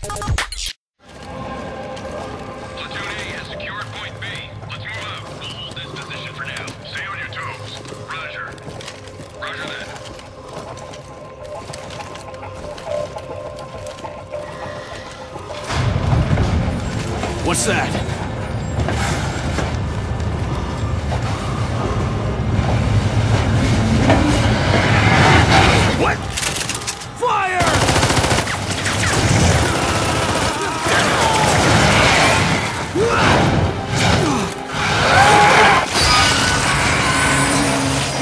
Platoon A has secured point B. Let's move out. We'll hold this position for now. Stay on your toes. Roger. Roger that. What's that? What? Fire!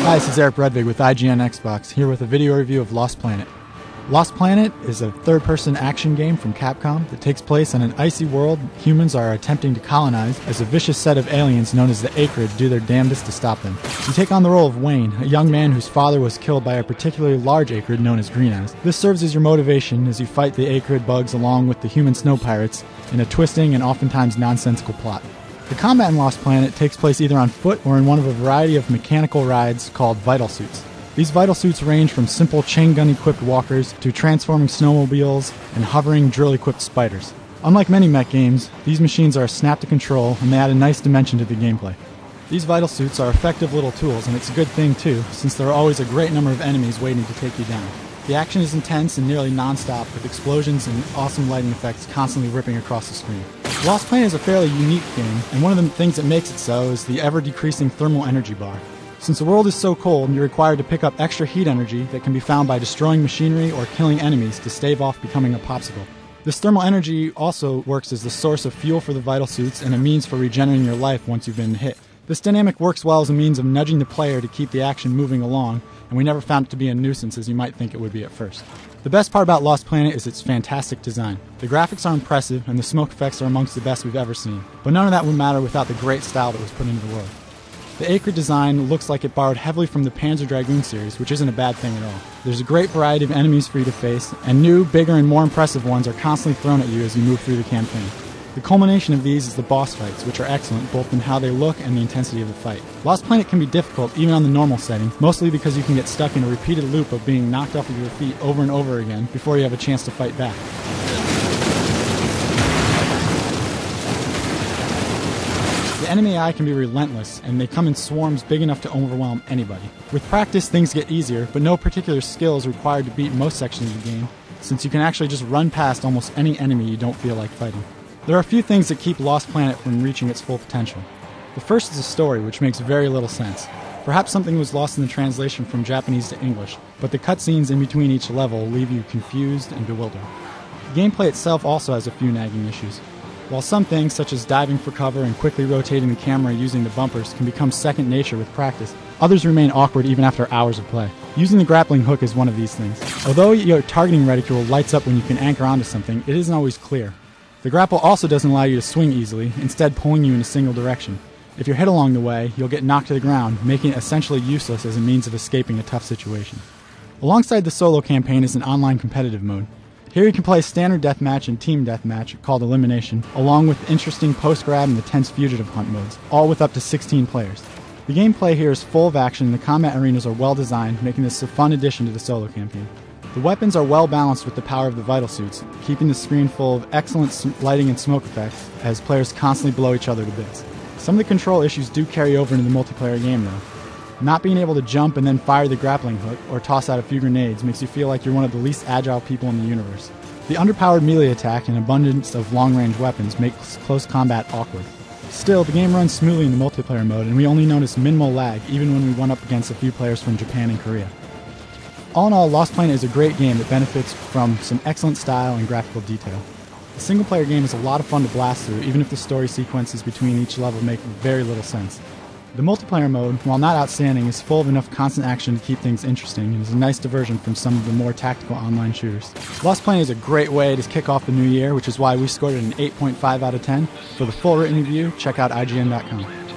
Hi, this is Eric Redvig with IGN Xbox, here with a video review of Lost Planet. Lost Planet is a third-person action game from Capcom that takes place on an icy world humans are attempting to colonize as a vicious set of aliens known as the Acrid do their damnedest to stop them. You take on the role of Wayne, a young man whose father was killed by a particularly large Acrid known as Green Eyes. This serves as your motivation as you fight the Acrid bugs along with the human snow pirates in a twisting and oftentimes nonsensical plot. The combat in Lost Planet takes place either on foot or in one of a variety of mechanical rides called Vital Suits. These Vital Suits range from simple chain gun-equipped walkers to transforming snowmobiles and hovering drill-equipped spiders. Unlike many mech games, these machines are a snap to control and they add a nice dimension to the gameplay. These Vital Suits are effective little tools, and it's a good thing too, since there are always a great number of enemies waiting to take you down. The action is intense and nearly non-stop, with explosions and awesome lighting effects constantly ripping across the screen. Lost Planet is a fairly unique game, and one of the things that makes it so is the ever-decreasing thermal energy bar. Since the world is so cold, you're required to pick up extra heat energy that can be found by destroying machinery or killing enemies to stave off becoming a popsicle. This thermal energy also works as the source of fuel for the Vital Suits and a means for regenerating your life once you've been hit. This dynamic works well as a means of nudging the player to keep the action moving along, and we never found it to be a nuisance as you might think it would be at first. The best part about Lost Planet is its fantastic design. The graphics are impressive, and the smoke effects are amongst the best we've ever seen. But none of that would matter without the great style that was put into the world. The Acrid design looks like it borrowed heavily from the Panzer Dragoon series, which isn't a bad thing at all. There's a great variety of enemies for you to face, and new, bigger, and more impressive ones are constantly thrown at you as you move through the campaign. The culmination of these is the boss fights, which are excellent both in how they look and the intensity of the fight. Lost Planet can be difficult even on the normal setting, mostly because you can get stuck in a repeated loop of being knocked off of your feet over and over again before you have a chance to fight back. The enemy AI can be relentless, and they come in swarms big enough to overwhelm anybody. With practice, things get easier, but no particular skill is required to beat most sections of the game, since you can actually just run past almost any enemy you don't feel like fighting. There are a few things that keep Lost Planet from reaching its full potential. The first is the story, which makes very little sense. Perhaps something was lost in the translation from Japanese to English, but the cutscenes in between each level leave you confused and bewildered. The gameplay itself also has a few nagging issues. While some things, such as diving for cover and quickly rotating the camera using the bumpers, can become second nature with practice, others remain awkward even after hours of play. Using the grappling hook is one of these things. Although your targeting reticule lights up when you can anchor onto something, it isn't always clear. The grapple also doesn't allow you to swing easily, instead pulling you in a single direction. If you're hit along the way, you'll get knocked to the ground, making it essentially useless as a means of escaping a tough situation. Alongside the solo campaign is an online competitive mode. Here you can play standard deathmatch and team deathmatch, called Elimination, along with interesting post-grab and the tense fugitive hunt modes, all with up to 16 players. The gameplay here is full of action and the combat arenas are well designed, making this a fun addition to the solo campaign. The weapons are well balanced with the power of the Vital Suits, keeping the screen full of excellent lighting and smoke effects as players constantly blow each other to bits. Some of the control issues do carry over into the multiplayer game though. Not being able to jump and then fire the grappling hook or toss out a few grenades makes you feel like you're one of the least agile people in the universe. The underpowered melee attack and abundance of long-range weapons makes close combat awkward. Still, the game runs smoothly in the multiplayer mode, and we only notice minimal lag even when we run up against a few players from Japan and Korea. All in all, Lost Planet is a great game that benefits from some excellent style and graphical detail. The single-player game is a lot of fun to blast through, even if the story sequences between each level make very little sense. The multiplayer mode, while not outstanding, is full of enough constant action to keep things interesting and is a nice diversion from some of the more tactical online shooters. Lost Planet is a great way to kick off the new year, which is why we scored it an 8.5 out of 10. For the full written review, check out IGN.com.